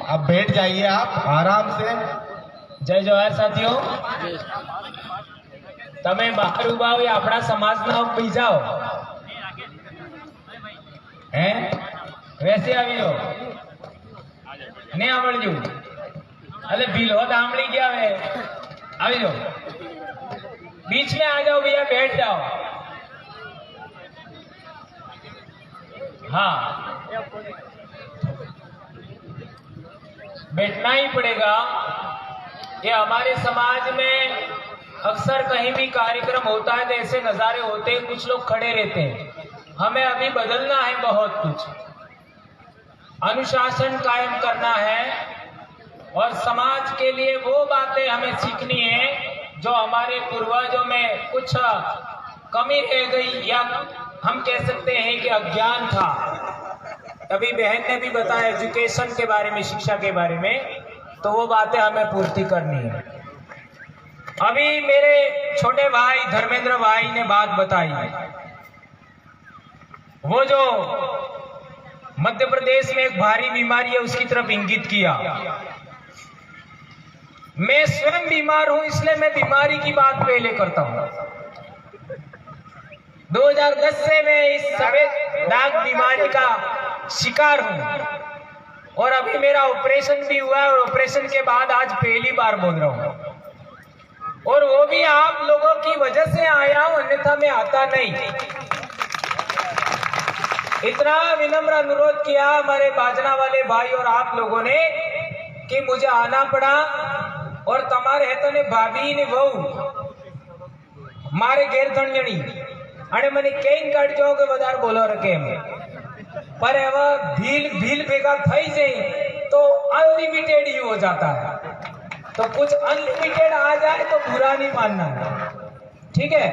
अब बैठ जाइए आप आराम से। जय जवाहर साथियों, તમે બહાર ઉભા હોય આપણા સમાજના બીજા હો હે વૈસે આવી જાઓ ને આવડજો અલે ભીલો દામડી ગયા હવે આવી જાઓ बीच में आ जाओ भैया, बैठ जाओ। हाँ, बैठना ही पड़ेगा। ये हमारे समाज में अक्सर कहीं भी कार्यक्रम होता है तो ऐसे नजारे होते हैं, कुछ लोग खड़े रहते हैं। हमें अभी बदलना है, बहुत कुछ अनुशासन कायम करना है और समाज के लिए वो बातें हमें सीखनी है जो हमारे पूर्वजों में कुछ कमी रह गई या हम कह सकते हैं कि अज्ञान था। अभी बहन ने भी बताया एजुकेशन के बारे में, शिक्षा के बारे में, तो वो बातें हमें पूर्ति करनी है। अभी मेरे छोटे भाई धर्मेंद्र भाई ने बात बताई, वो जो मध्य प्रदेश में एक भारी बीमारी है उसकी तरफ इंगित किया। मैं स्वयं बीमार हूं, इसलिए मैं बीमारी की बात पहले करता हूं। 2010 से मैं इस सफेद दाग बीमारी का शिकार हूं और अभी मेरा ऑपरेशन भी हुआ है और ऑपरेशन के बाद आज पहली बार बोल रहा हूं और वो भी आप लोगों की वजह से आया हूं, अन्यथा मैं आता नहीं। इतना विनम्र अनुरोध किया हमारे बाजना वाले भाई और आप लोगों ने कि मुझे आना पड़ा और तमारे हेतु ने भाभी ने बहू मारे घेर थणजणी અને મને કેઈન કાઢજો કે વધારે બોલો રકે એમ पर હવે भील भेगा થઈ જાય तो अनलिमिटेड ही हो जाता है। तो कुछ अनलिमिटेड आ जाए तो बुरा नहीं मानना, ठीक है।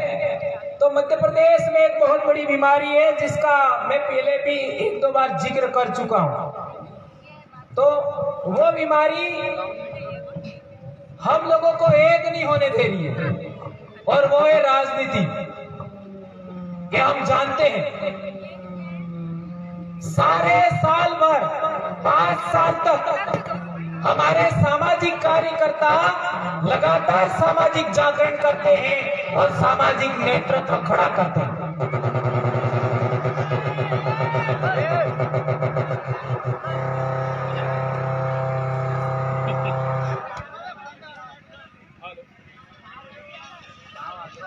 तो मध्य प्रदेश में एक बहुत बड़ी बीमारी है जिसका मैं पहले भी 1-2 बार जिक्र कर चुका हूं। तो वो बीमारी हम लोगों को एक नहीं होने दे रही है और वो है राजनीति। कि हम जानते हैं सारे साल भर 5 साल तक हमारे सामाजिक कार्यकर्ता लगातार सामाजिक जागरण करते हैं और सामाजिक नेतृत्व खड़ा करते हैं।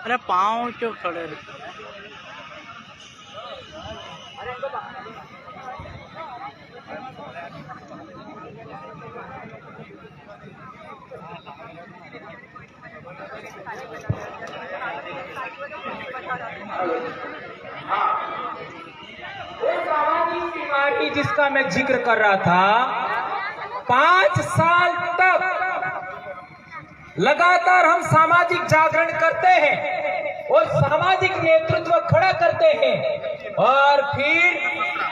अरे पाँव क्यों खड़े रहते? सामाजिक बीमारी जिसका मैं जिक्र कर रहा था, 5 साल तक लगातार हम सामाजिक जागरण करते हैं और सामाजिक नेतृत्व खड़ा करते हैं और फिर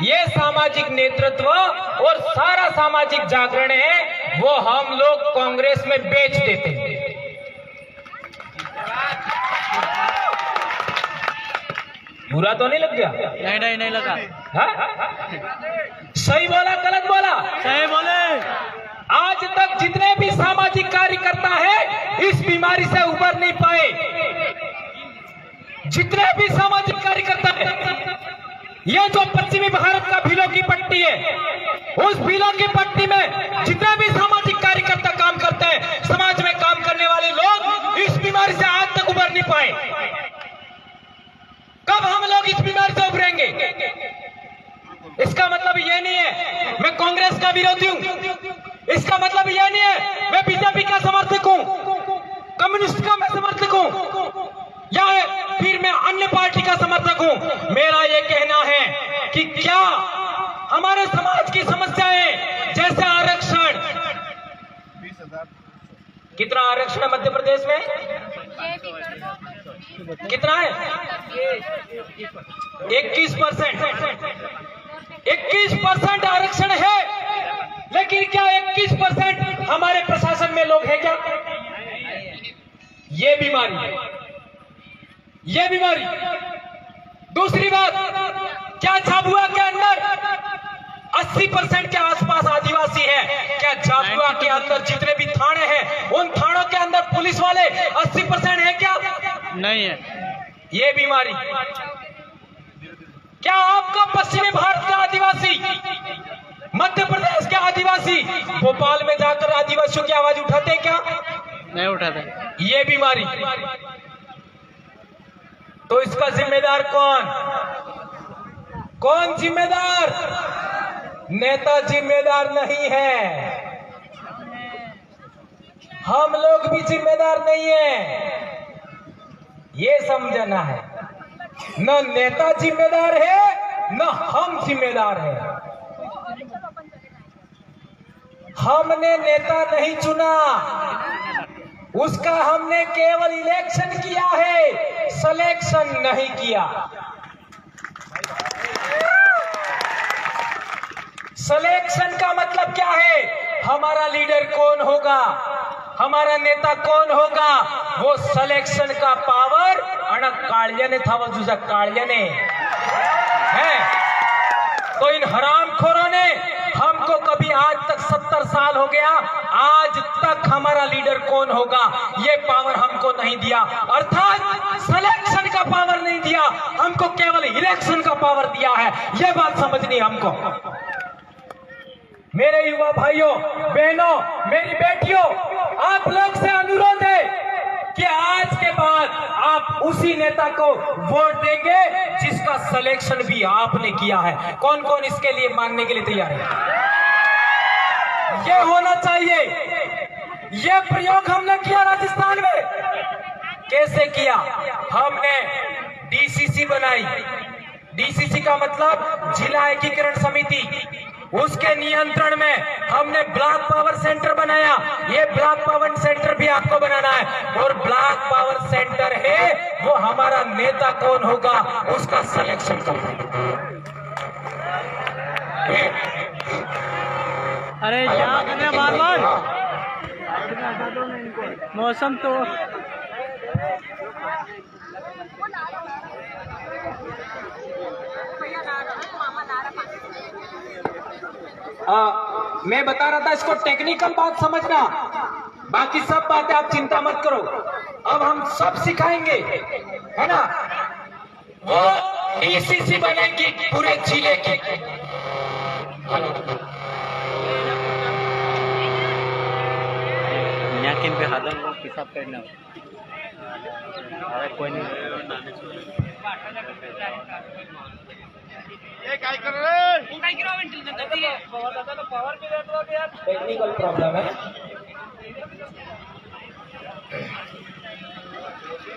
ये सामाजिक नेतृत्व और सारा सामाजिक जागरण है वो हम लोग कांग्रेस में बेच देते हैं। बुरा तो नहीं लग गया? नहीं लगा। सही बोला गलत बोला? सही बोले। आज तक जितने भी सामाजिक कार्यकर्ता है इस बीमारी से उबर नहीं पाए। जितने भी सामाजिक कार्यकर्ता है, ये जो पश्चिमी भारत का भीलों की पट्टी है, उस भीलों की पट्टी में जितने भी सामाजिक कार्यकर्ता काम करते हैं, समाज में काम करने वाले लोग इस बीमारी से आज तक उबर नहीं पाए। कब हम लोग इस बीमारी से उभरेंगे? इसका मतलब ये नहीं है मैं कांग्रेस का विरोधी हूं, इसका मतलब यह नहीं है मैं बीजेपी का समर्थक हूं, कम्युनिस्ट का मैं समर्थक हूं या फिर मैं अन्य पार्टी का समर्थक हूं। मेरा यह कहना है कि क्या हमारे समाज की समस्याएं जैसे आरक्षण, कितना आरक्षण है मध्य प्रदेश में? कितना है? 21% आरक्षण है, लेकिन क्या 21% हमारे प्रशासन में लोग हैं क्या? ये बीमारी। दूसरी बात, क्या झाबुआ के अंदर 80% के आसपास आदिवासी है। क्या झाबुआ के अंदर जितने भी थाने हैं उन थानों के अंदर पुलिस वाले 80% है क्या? नहीं है। ये बीमारी। क्या आपका पश्चिमी भारत का आदिवासी, मध्य प्रदेश के आदिवासी भोपाल में जाकर आदिवासियों की आवाज उठाते हैं क्या? नहीं उठाते। ये बीमारी। तो इसका जिम्मेदार कौन? कौन जिम्मेदार? नेता जिम्मेदार नहीं है, हम लोग भी जिम्मेदार नहीं है, ये समझना है। न नेता जिम्मेदार है न हम जिम्मेदार हैं। हमने नेता नहीं चुना, उसका हमने केवल इलेक्शन किया है, सिलेक्शन नहीं किया। सिलेक्शन का मतलब क्या है? हमारा लीडर कौन होगा, हमारा नेता कौन होगा, वो सिलेक्शन का पावर अणक कालियाने था, वजूजा कालियाने है। तो इन हरामखोरों ने हमको कभी, आज तक 70 साल हो गया, आज तक हमारा लीडर कौन होगा ये पावर हमको नहीं दिया, अर्थात सिलेक्शन का पावर नहीं दिया, हमको केवल इलेक्शन का पावर दिया है। ये बात समझनी हमको। मेरे युवा भाइयों बहनों, मेरी बेटियों, आप लोग से अनुरोध है कि आज के बाद आप उसी नेता को वोट देंगे जिसका सिलेक्शन भी आपने किया है। कौन कौन इसके लिए मानने के लिए तैयार है? ये होना चाहिए। ये प्रयोग हमने किया राजस्थान में। कैसे किया? हमने डीसीसी बनाई। डीसीसी का मतलब जिला एकीकरण समिति। उसके नियंत्रण में हमने ब्लॉक पावर सेंटर बनाया। ये ब्लॉक पावर सेंटर भी आपको बनाना है, और ब्लॉक पावर सेंटर है वो हमारा नेता कौन होगा उसका सिलेक्शन करना। अरे क्या कर रहे बार बार? मौसम तो मैं बता रहा था, इसको टेक्निकल बात समझना, बाकी सब बातें आप चिंता मत करो। अब हम सब सिखाएंगे, है ना। वो डीसीसी बनेगी पूरे जिले की। याकिन पे हादन को पिसाब करना। अरे कोई नहीं। टेक्निकल प्रॉब्लम है।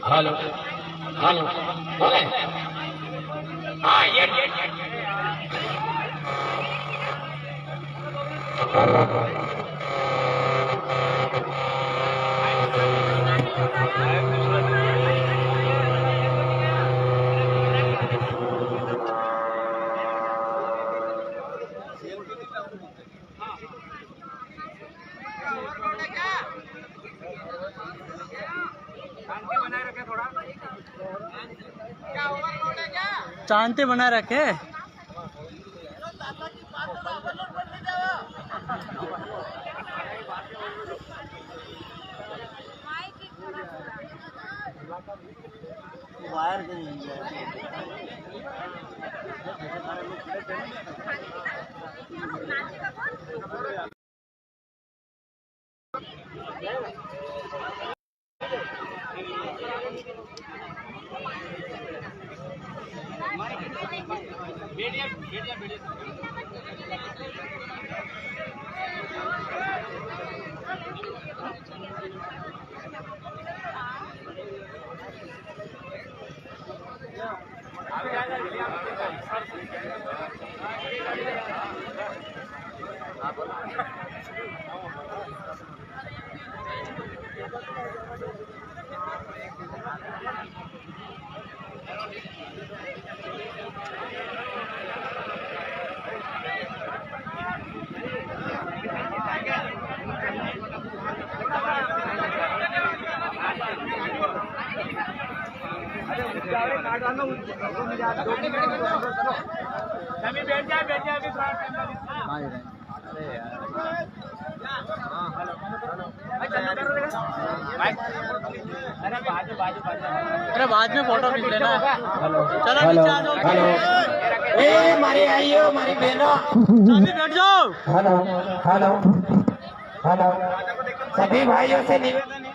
हेलो हेलो बोले। हाँ ये शांति बनाए रखे। वायर अरे अरे बाद में फोटो खींच लेना। चलो नीचे आ जाओ। ए मारी आइयो मारी बहनों, अभी बैठ जाओ। हेलो हेलो हेलो, सभी भाइयों से निवेदन है।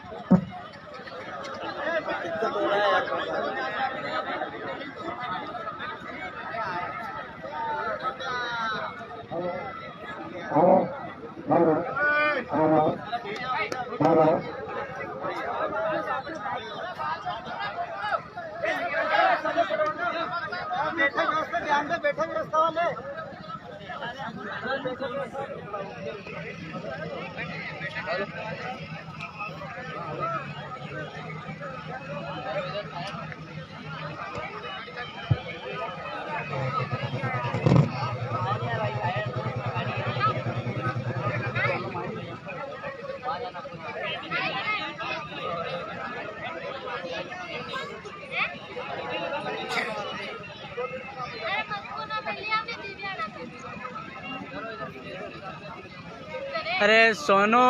अरे सोनू,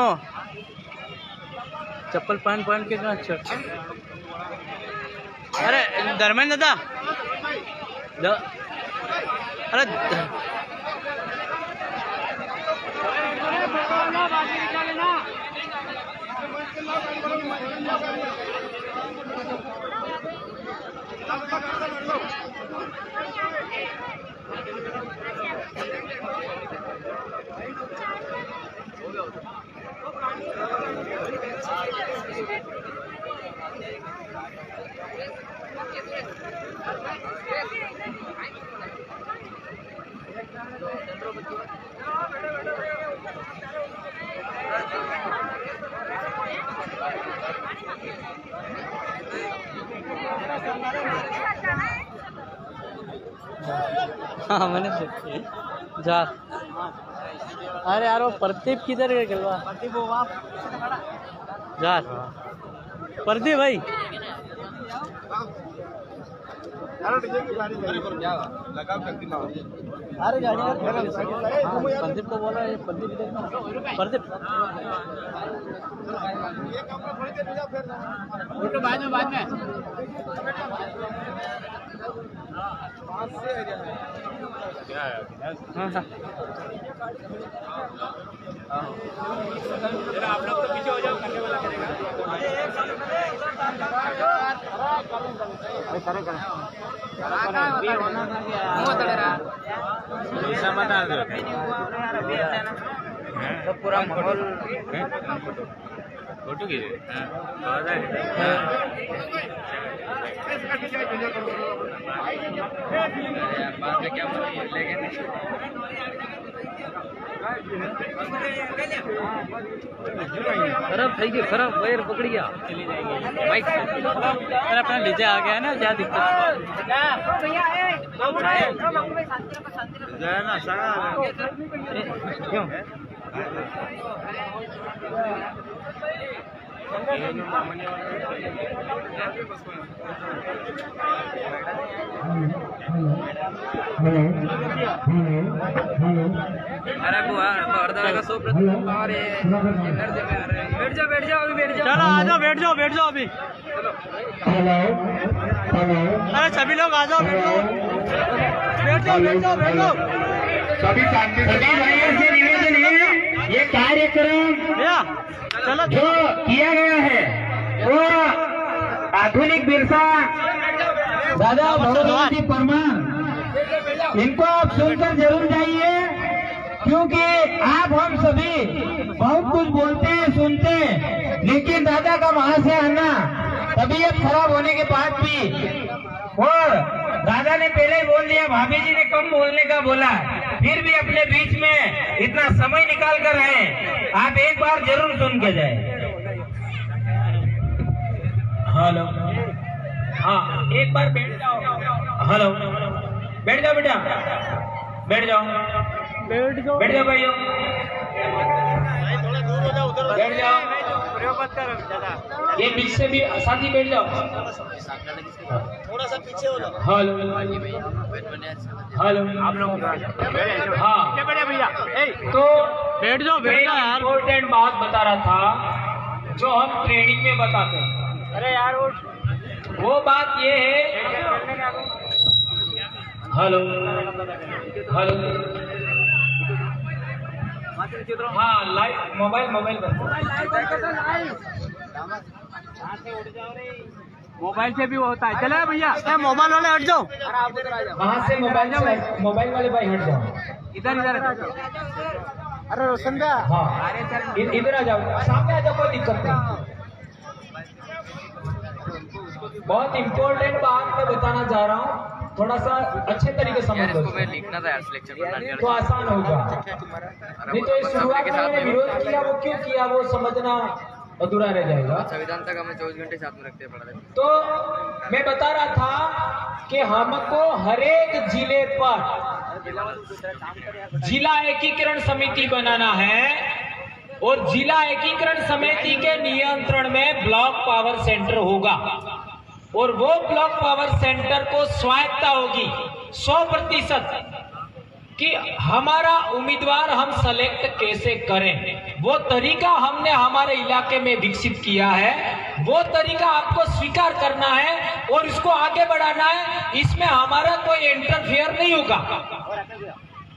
चप्पल पहन पहन के कहाँ चल। अरे धर्मेंद्र दादा, अरे हाँ मैंने देखी जा। अरे यार वो प्रदीप किधर गए गलवा? प्रदीप वो वहाँ जा। प्रदीप भाई अरे गाड़ी प्रदीप को बोला है। प्रदीप प्रदीप फोटो बाद में हाँ हाँ आप लोग तो पीछे हो जाओ, करने वाला करेगा। तो पूरा माहौल फोटो खींचे बाद में क्या खराब થઈ ગઈ, खराब वायर पकड़ गया बाइक से। अरे अपना डीजे आ गया है ना, क्या दिक्कत है ना सारा क्यों अरे बुआ बर्दाश्त का 100% और बैठ जाओ अभी बैठ जाओ। चलो आ जाओ, बैठ जाओ अभी। अरे सभी लोग आ जाओ, बैठ जाओ। सभी भाइयों से निवेदन है, ये कार्यक्रम चलो जो किया गया है वो आधुनिक बिरसा दादा भगवान जी परमार, इनको आप सुनकर जरूर जाइए, क्योंकि आप हम सभी बहुत कुछ बोलते हैं सुनते हैं, लेकिन दादा का वहां से आना तबीयत खराब होने के बाद भी, और दादा ने पहले ही बोल दिया, भाभी जी ने कम बोलने का बोला, फिर भी अपने बीच में इतना समय निकाल कर आए, आप एक बार जरूर सुन के जाए। हेलो, हाँ एक बार बैठ जाओ। हेलो, बैठ जाओ बेटा, बैठ जाओ भाइयों, बैठ जाओ। ये बीच से भी साथी बैठ जाओ। थोड़ा सा पीछे हो जाओ। हेलो हेलो आप लोग हाँ भैया तो बैठ जाओ यार। इम्पोर्टेंट बात बता रहा था जो हम ट्रेनिंग में बताते हैं। अरे यार वो बात ये है। हेलो हेलो हाँ लाइव मोबाइल मोबाइल से भी होता है। चले भैया मोबाइल वाले हट जाओ। वहाँ से मोबाइल वाले भाई हट जाओ। इधर अरे रोशन भैया हाँ इधर आ जाओ, सामने आ जाओ, कोई दिक्कत नहीं। बहुत इम्पोर्टेंट बात मैं बताना चाह रहा हूँ, थोड़ा सा अच्छे तरीके से समझ लो लिखना था यार सिलेक्शन तो आसान होगा। नहीं तो इस शुरुआत में मैंने विरोध किया, वो क्यों किया वो समझना अधूरा रह जाएगा। संविधान तक हमें 24 घंटे साथ में रखते हैं पढ़ा। तो मैं बता रहा था कि हमको हर एक जिले पर जिला एकीकरण समिति बनाना है और जिला एकीकरण समिति के नियंत्रण में ब्लॉक पावर सेंटर होगा और वो ब्लॉक पावर सेंटर को स्वायत्ता होगी 100% कि हमारा उम्मीदवार हम सेलेक्ट कैसे करें। वो तरीका हमने हमारे इलाके में विकसित किया है, वो तरीका आपको स्वीकार करना है और इसको आगे बढ़ाना है। इसमें हमारा कोई इंटरफेयर नहीं होगा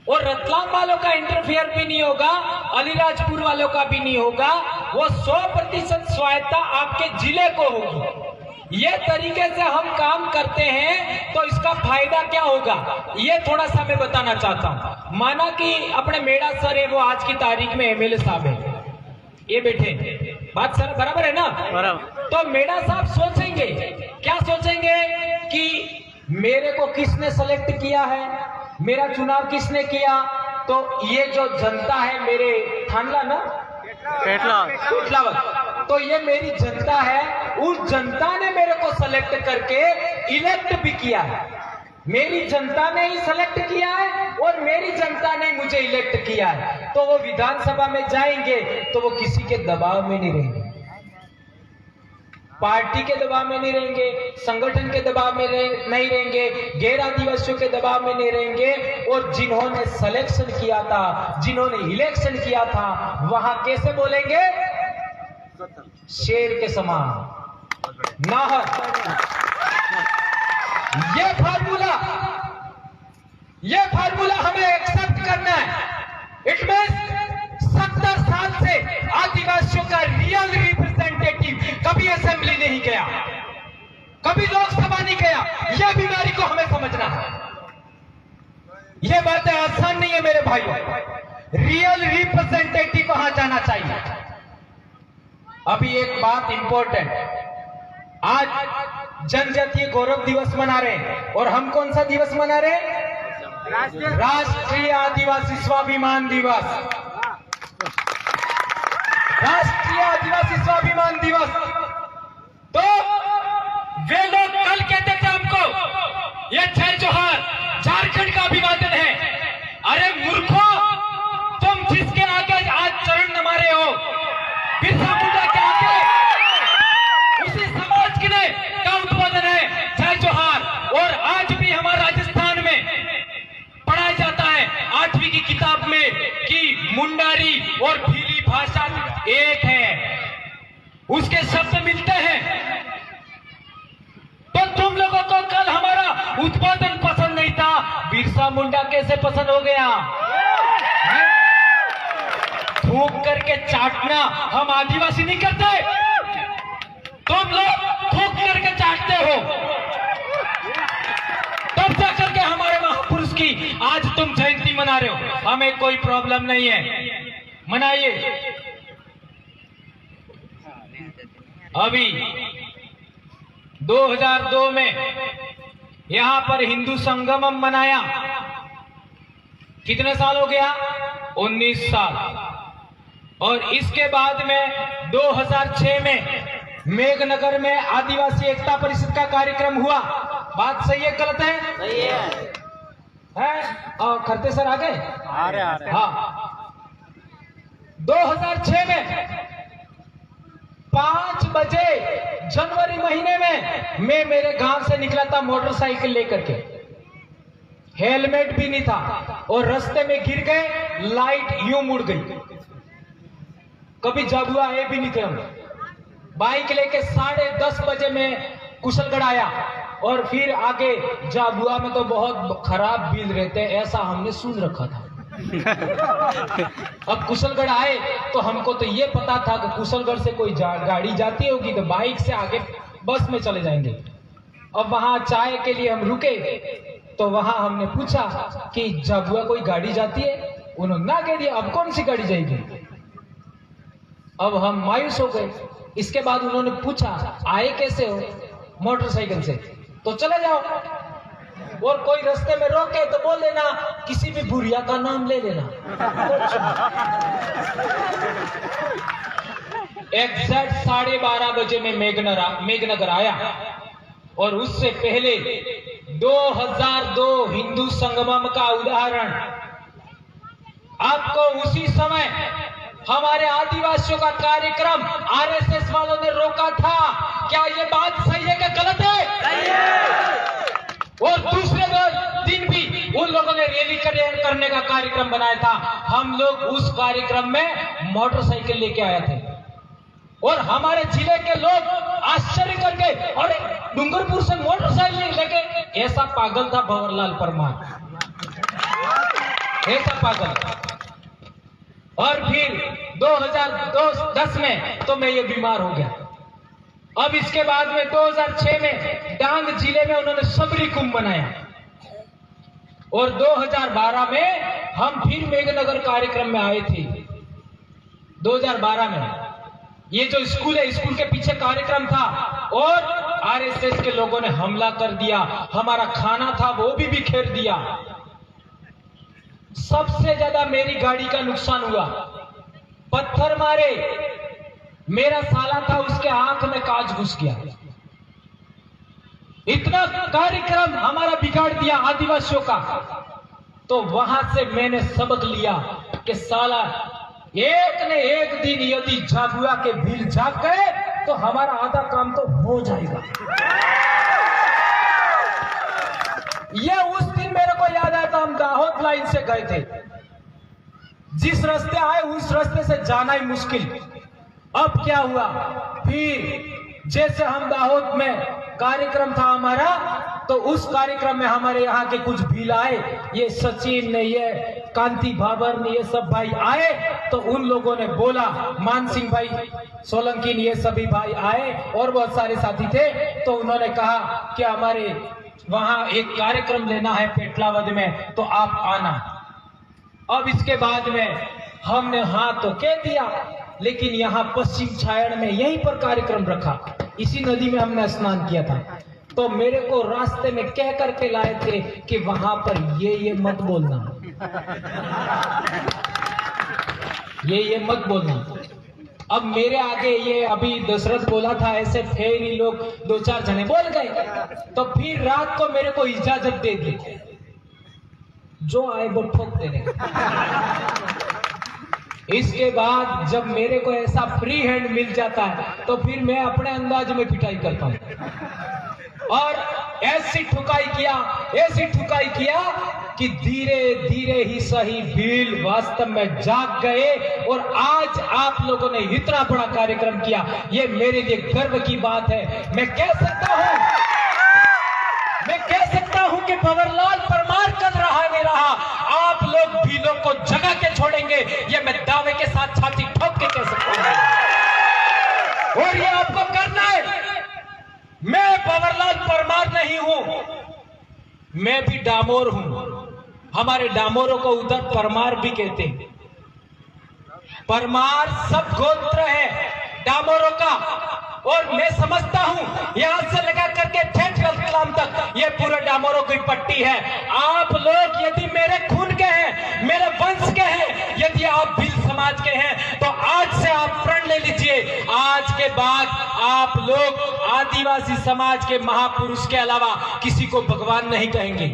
और रतलाम वालों का इंटरफेयर भी नहीं होगा, अलीराजपुर वालों का भी नहीं होगा। वो 100% स्वायत्ता आपके जिले को होगी। ये तरीके से हम काम करते हैं तो इसका फायदा क्या होगा ये थोड़ा सा मैं बताना चाहता हूं। माना कि अपने मेड़ा सर है, वो आज की तारीख में एमएलए साहब है, ये बैठे, बात सर बराबर है ना? बराबर। तो मेड़ा साहब सोचेंगे, क्या सोचेंगे कि मेरे को किसने सेलेक्ट किया है, मेरा चुनाव किसने किया। तो ये जो जनता है मेरे थानला ना पेटलावत, तो ये मेरी जनता है, उस जनता ने मेरे को सेलेक्ट करके इलेक्ट भी किया है। मेरी जनता ने ही सेलेक्ट किया है और मेरी जनता ने मुझे इलेक्ट किया है। तो वो विधानसभा में जाएंगे तो वो किसी के दबाव में नहीं रहेंगे, पार्टी के दबाव में नहीं रहेंगे, संगठन के दबाव में नहीं रहेंगे, गैर आदिवासियों के दबाव में नहीं रहेंगे। और जिन्होंने सिलेक्शन किया था, जिन्होंने इलेक्शन किया था, वहां कैसे बोलेंगे? शेर के समान नाहर। ये फार्मूला हमें एक्सेप्ट करना है। इट मींस 70 साल से आदिवासियों का रियल रिप्रेजेंटेटिव कभी असेंबली नहीं गया, कभी लोकसभा नहीं गया। यह बीमारी को हमें समझना है। यह बातें आसान नहीं है मेरे भाइयों। रियल रिप्रेजेंटेटिव वहां जाना चाहिए। अभी एक बात इंपॉर्टेंट, आज जनजातीय गौरव दिवस मना रहे हैं और हम कौन सा दिवस मना रहे हैं? राष्ट्रीय आदिवासी स्वाभिमान दिवस। राष्ट्रीय आदिवासी स्वाभिमान दिवस। तो वे लोग कल कहते थे हमको ये जय जोहार झारखंड का अभिवादन है। अरे मूर्खों, तुम जिसके आगे आज चरण नमा रहे हो, बिरसा मुंडा के आगे, उसी समाज के का उत्पादन है जय जोहार। और आज भी हमारे राजस्थान में पढ़ाया जाता है 8वीं की किताब में कि मुंडारी और भीली भाषा एक है, उसके शब्द मिलते हैं। तो तुम लोगों को कल हमारा उत्पादन पसंद नहीं था, बिरसा मुंडा कैसे पसंद हो गया? थूक करके चाटना हम आदिवासी नहीं करते, तुम लोग थूक करके चाटते हो। तब जा करके हमारे महापुरुष की आज तुम जयंती मना रहे हो, हमें कोई प्रॉब्लम नहीं है, मनाइए। अभी 2002 में यहां पर हिंदू संगमम मनाया। कितने साल हो गया? 19 साल। और इसके बाद में 2006 में मेघनगर में आदिवासी एकता परिषद का कार्यक्रम हुआ। बात सही है गलत है? सही है? और खरते सर आ गए? आ रहे। हाँ, 2006 में 5 बजे जनवरी महीने में मैं मेरे गांव से निकला था मोटरसाइकिल लेकर के, हेलमेट भी नहीं था और रास्ते में गिर गए, लाइट यूं मुड़ गई। कभी झाबुआ आए भी नहीं थे हम। बाइक लेके 10:30 बजे में कुशलगढ़ आया और फिर आगे झाबुआ में तो बहुत खराब बिल रहते हैं, ऐसा हमने सुन रखा था। अब कुशलगढ़ आए तो हमको तो ये पता था कि कुशलगढ़ से कोई गाड़ी जाती होगी तो बाइक से आगे बस में चले जाएंगे। अब वहां चाय के लिए हम रुके तो वहां हमने पूछा कि झाबुआ कोई गाड़ी जाती है? उन्होंने ना कह दिया। अब कौन सी गाड़ी जाएगी? अब हम मायूस हो गए। इसके बाद उन्होंने पूछा आए कैसे हो? मोटरसाइकिल से। तो चले जाओ, और कोई रास्ते में रोके तो बोल देना किसी भी बुढ़िया का नाम ले लेना। एग्जैक्ट 12:30 बजे में मेघनगर आया और उससे पहले 2002 हिंदू संगमम का उदाहरण आपको उसी समय हमारे आदिवासियों का कार्यक्रम आरएसएस वालों ने रोका था। क्या ये बात सही है कि गलत है? और दूसरे दिन भी उन लोगों ने रैली करने का कार्यक्रम बनाया था। हम लोग उस कार्यक्रम में मोटरसाइकिल लेके आए थे और हमारे जिले के लोग आश्चर्य कर गए, अरे डूंगरपुर से मोटरसाइकिल लेके। ऐसा पागल था भंवरलाल परमार, ऐसा पागल। और फिर 2010 में तो मैं ये बीमार हो गया। अब इसके बाद में 2006 में डांग जिले में उन्होंने सबरी कुंभ बनाया और 2012 में हम फिर मेघनगर कार्यक्रम में आए थे। 2012 में ये जो स्कूल है, स्कूल के पीछे कार्यक्रम था और आरएसएस के लोगों ने हमला कर दिया। हमारा खाना था वो भी बिखेर दिया। सबसे ज्यादा मेरी गाड़ी का नुकसान हुआ, पत्थर मारे। मेरा साला था, उसके आंख में कांच घुस गया। इतना कार्यक्रम हमारा बिगाड़ दिया आदिवासियों का। तो वहां से मैंने सबक लिया कि साला एक न एक दिन यदि झाबुआ के भील जाग गए तो हमारा आधा काम तो हो जाएगा। ये उस दिन मेरे को याद आया था, हम दाहोद लाइन से गए थे। जिस रास्ते आए उस रास्ते से जाना ही मुश्किल। अब क्या हुआ, फिर जैसे हम दाहोद में कार्यक्रम था हमारा, तो उस कार्यक्रम में हमारे यहाँ के कुछ भील आए। ये सचिन ने, ये कांति भाबर ने, ये सब भाई आए। तो उन लोगों ने बोला, मान सिंह भाई सोलंकी ने, ये सभी भाई आए और बहुत सारे साथी थे। तो उन्होंने कहा कि हमारे वहां एक कार्यक्रम लेना है पेटलावद में, तो आप आना। अब इसके बाद में हमने हाँ तो कह दिया, लेकिन यहाँ पश्चिम छायड़ में यहीं पर कार्यक्रम रखा। इसी नदी में हमने स्नान किया था। तो मेरे को रास्ते में कह करके लाए थे कि वहां पर ये मत बोलना, ये मत बोलना। अब मेरे आगे ये अभी दशरथ बोला था ऐसे, फिर ही लोग 2-4 जने बोल गए। तो फिर रात को मेरे को इजाजत दे दी, जो आए वो ठोक देने। इसके बाद जब मेरे को ऐसा फ्री हैंड मिल जाता है तो फिर मैं अपने अंदाज में पिटाई करता हूं। और ऐसी ठुकाई किया कि धीरे धीरे ही सही भील वास्तव में जाग गए। और आज आप लोगों ने इतना बड़ा कार्यक्रम किया, ये मेरे लिए गर्व की बात है। मैं कह सकता हूं कि भंवरलाल परमार कर रहा नहीं रहा, आप लोग भीलों को जगह के छोड़ेंगे, ये मैं दावे के साथ छाती ठोक के कह सकता हूं। और ये आपको करना है। मैं भंवरलाल परमार नहीं हूं, मैं भी डामोर हूं। हमारे डामोरों को उधर परमार भी कहते हैं। परमार सब गोत्र है डामोरों का। और मैं समझता हूं यहां से लगा करके ठेठ रतलाम तक ये पूरे डामोरों की पट्टी है। आप लोग यदि मेरे खून के हैं, मेरे वंश के हैं, यदि आप भील समाज के हैं, तो आज से आप प्रण ले लीजिए, आज के बाद आप लोग आदिवासी समाज के महापुरुष के अलावा किसी को भगवान नहीं कहेंगे।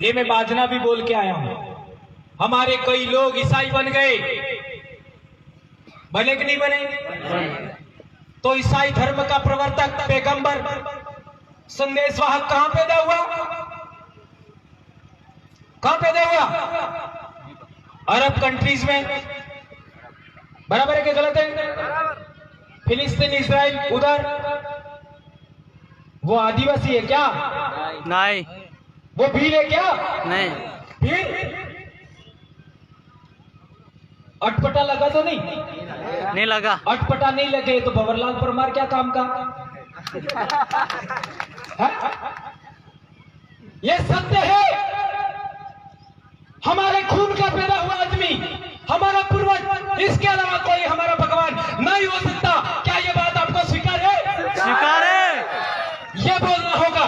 ये मैं बाजना भी बोल के आया हूं। हमारे कई लोग ईसाई बन गए, बने कि नहीं बने? तो ईसाई धर्म का प्रवर्तक, पैगंबर, संदेशवाहक कहां पैदा हुआ? कहां पैदा हुआ? अरब कंट्रीज में। बराबर है कि गलत है? फिलिस्तीन, इजराइल, उधर वो आदिवासी है क्या? नहीं वो भील है क्या? नहीं भील? अटपटा लगा तो नहीं? नहीं लगा। अटपटा नहीं लगे तो भंवरलाल परमार क्या काम का? है? ये सत्य है। हमारे खून का पैदा हुआ आदमी, हमारा पूर्वज, इसके अलावा कोई हमारा भगवान नहीं हो सकता। क्या ये बात आपको स्वीकार है? स्वीकार है। ये बोलना होगा।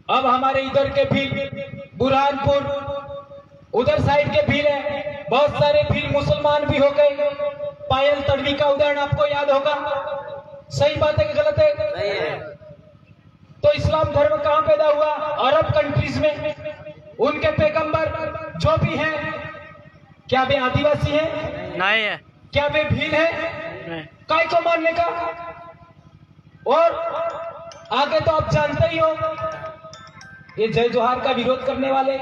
अब हमारे इधर के भील, बुरहानपुर, उधर साइड के भील है, बहुत सारे भील मुसलमान भी हो गए। पायल तड़वी का उदाहरण आपको याद होगा। सही बात है कि गलत है? तो इस्लाम धर्म कहां पैदा हुआ? अरब कंट्रीज में। उनके पैगंबर जो भी हैं, क्या वे आदिवासी हैं? नहीं है। क्या वे भील हैं? नहीं। काय को मानने का? और आगे तो आप जानते ही हो, ये जय जोहार का विरोध करने वाले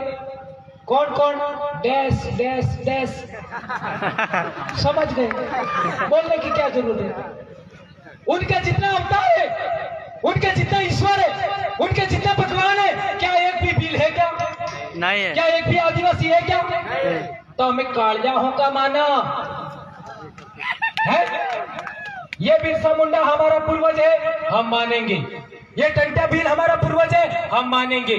कौन कौन? Dash dash dash. समझ गए? बोलने की क्या जरूरत है? उनका जितना अवतार है, उनके जितना ईश्वर है, उनके जितना भगवान है, क्या एक भी भील है क्या? नहीं है। क्या एक भी आदिवासी है क्या? तो हमें कालियाहों का माना है। ये बिरसा मुंडा हमारा पूर्वज है, हम मानेंगे। ये टंटा भील हमारा पूर्वज है, हम मानेंगे।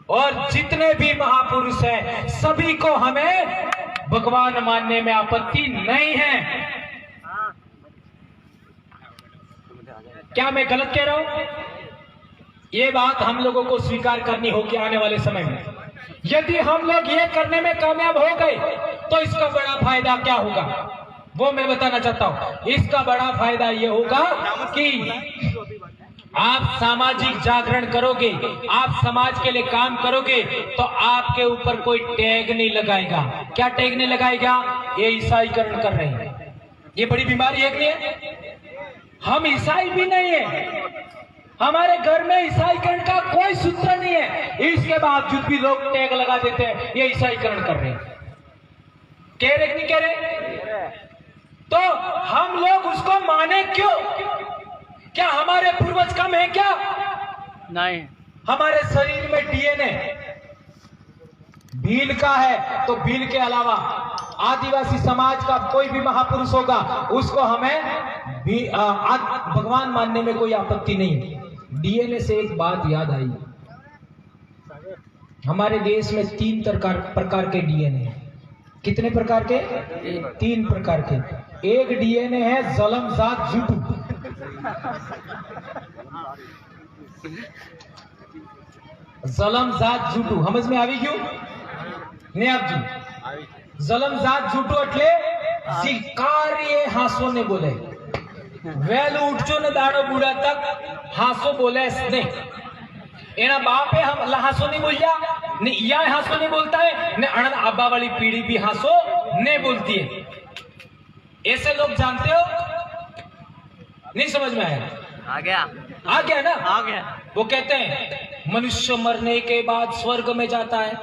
और जितने भी महापुरुष हैं, सभी को हमें भगवान मानने में आपत्ति नहीं है। क्या मैं गलत कह रहा हूं? ये बात हम लोगों को स्वीकार करनी होगी आने वाले समय में। यदि हम लोग ये करने में कामयाब हो गए तो इसका बड़ा फायदा क्या होगा वो मैं बताना चाहता हूं। इसका बड़ा फायदा ये होगा कि आप सामाजिक जागरण करोगे, आप समाज के लिए काम करोगे, तो आपके ऊपर कोई टैग नहीं लगाएगा। क्या टैग नहीं लगाएगा? ये ईसाईकरण कर रहे हैं। ये बड़ी बीमारी है कि नहीं है? हम ईसाई भी नहीं है, हमारे घर में ईसाईकरण का कोई सूत्र नहीं है, इसके बावजूद भी लोग टैग लगा देते हैं ये ईसाईकरण कर रहे हैं। कह रहे कि नहीं कह रहे? तो हम लोग उसको माने क्यों? क्या हमारे पूर्वज कम है क्या? नहीं। हमारे शरीर में डीएनए भील का है, तो भील के अलावा आदिवासी समाज का कोई भी महापुरुष होगा, उसको हमें भी भगवान मानने में कोई आपत्ति नहीं। डीएनए से एक बात याद आई, हमारे देश में 3 प्रकार के डीएनए हैं। कितने प्रकार के? 3 प्रकार के। एक डीएनए है जलमजात जुटू। जलमजात जुटू समझ में આવી ગયું ને આપજો? જલમજાત જૂટું એટલે શિકારીએ હાસો ને બોલે, વહેલું ઉઠજો ને દાડો બુડા તક હાસો બોલે નહીં। એના બાપે હાસો नहीं बोलिया ने, या हासो नहीं बोलता है ने, अनंत आबा वाली पीढ़ी भी हासो नहीं बोलती है। ऐसे लोग जानते हो? नहीं समझ में आया? आ गया। आ गया ना? आ गया। वो कहते हैं मनुष्य मरने के बाद स्वर्ग में जाता है,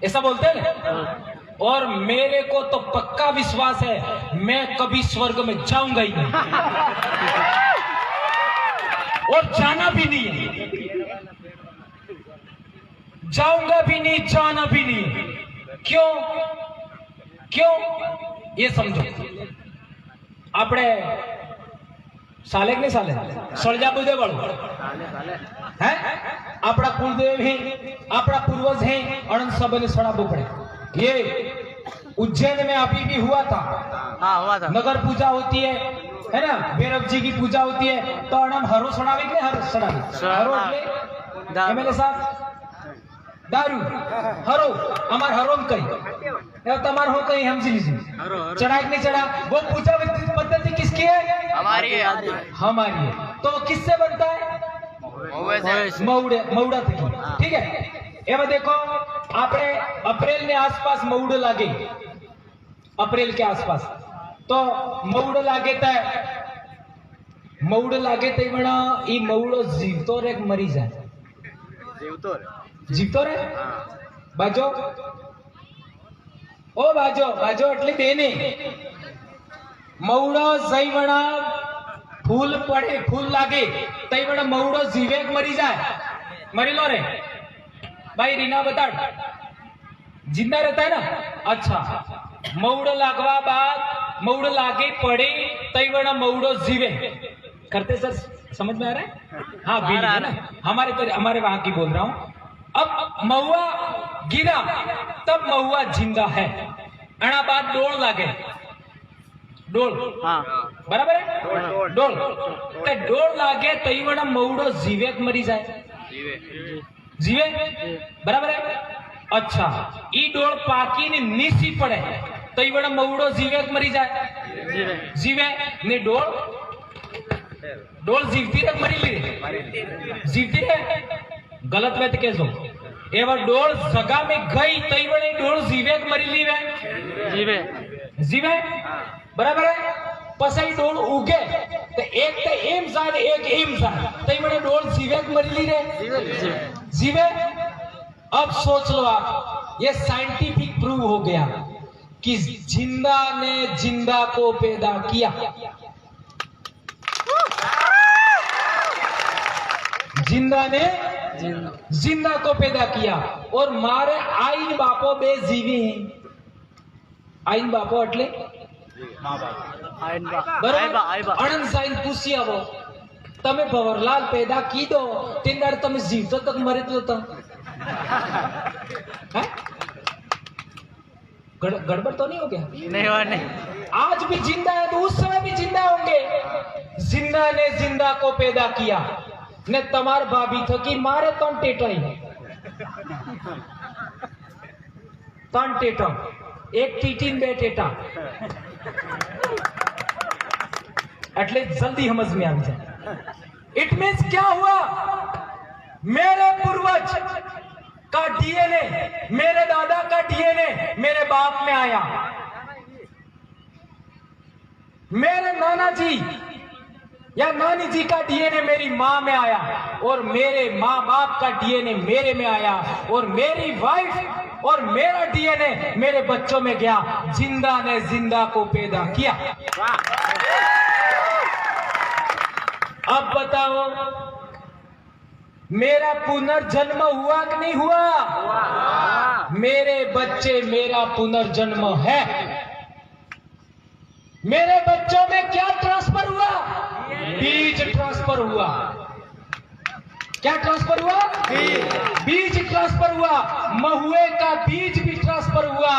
ऐसा बोलते हैं ना? और मेरे को तो पक्का विश्वास है मैं कभी स्वर्ग में जाऊंगा ही नहीं और जाना भी नहीं है, जाऊंगा भी नहीं, जाना भी नहीं। क्यों? क्यों? ये समझो। આપણે સાલે કે નહીં સાલે? સળજા બુદે વાળું હે? આપણા કુળદેવ હે, આપણા પૂર્વજ હે, અનંત સબને સડાવવું પડે। ये उज्जैन में अभी भी हुआ था। हाँ हुआ था। नगर पूजा होती है ना, भैरव जी की पूजा होती है, तो अनम हरो सड़ावे के हर सड़ावे हरो એટલે एमएलए साहब दारू हरो हमार हरोम कही तमार हो कहीं हम जी चढ़ा नहीं चढ़ा, वो पूजा पद्धति किसकी है? हमारी है। हमारी है। तो किससे बनता है? मऊड़ा की। ठीक है। एवं देखो આપણે અપ્રિલ ને આસપાસ મવડો લાગે, અપ્રિલ के आसपास तो मवडो लागे तो म्हणा ई मवडो जीवतो रे के मरी जाए? जीवतो रे बाजो ओ बाजो बाजो એટલે બેને मवडो जई म्हणा फूल पड़े फूल लागे तई म्हणा मवडो जीवे के मरी जाए? मरी लो रे भाई रीना बता, जिंदा रहता है ना? अच्छा, मवड़ो लागवा बाद मवड़ो लागे पड़े तई वना मवड़ो जीवे करते सर, समझ में आ रहा है? हाँ बीड़ी है ना, हमारे वहां की बोल रहा हूँ। अब महुआ गिरा तब महुआ जिंदा है, अना बाद डोल लागे, डोल हाँ बराबर है? डोल ते डोल लागे तई वना मवड़ो जीवे मरी जाए? जीवे बराबर है? अच्छा, ई डोल पाकी ने नीसी पड़े तो ई बड़ा मवड़ो जीवे मरी जाए? जीवे ने डोल जीवती रे मरी ली जीवती रे? गलत बात कैसो एवं डोल जगह में गई तो ई बड़े डोल जीवे मरी ली वे? जीवे जीवे बराबर है? पसई डोल उगे तो एक तो एम साथ एक एम साथ तो ई बड़े डोल जीवे मरी ली रे? जीवे। अब सोच लो आप, ये साइंटिफिक प्रूव हो गया कि जिंदा ने जिंदा को पैदा किया। जिंदा ने जिंदा को पैदा किया और मारे आइन बापो बे जीवी हैं। आइन बापो એટલે બરાબર અણન સાઈન પૂછી આવો તમે ભવરલાલ पैदा की दो तीन दाड़ તમે જીવતો તક મરે તો गड़बड़ तो नहीं हो गया? नहीं। आज भी जिंदा है तो उस समय भी जिंदा होंगे। जिंदा ने जिंदा को पैदा किया ने तमार भाभी थकी मारे तन टेटाई तन टेटा एक टीटीन बे टेटा એટલે जल्दी समझ में आ जाए। इट मीन्स क्या हुआ? मेरे पूर्वज का डीएनए, मेरे दादा का डीएनए मेरे बाप में आया, मेरे नाना जी या नानी जी का डीएनए मेरी मां में आया और मेरे माँ बाप का डीएनए मेरे में आया और मेरी वाइफ और मेरा डीएनए मेरे बच्चों में गया। जिंदा ने जिंदा को पैदा किया। अब बताओ मेरा पुनर्जन्म हुआ कि नहीं हुआ? मेरे बच्चे मेरा पुनर्जन्म है। मेरे बच्चों में क्या ट्रांसफर हुआ? बीज ट्रांसफर हुआ। क्या ट्रांसफर हुआ? बीज ट्रांसफर हुआ। महुए का बीज भी ट्रांसफर हुआ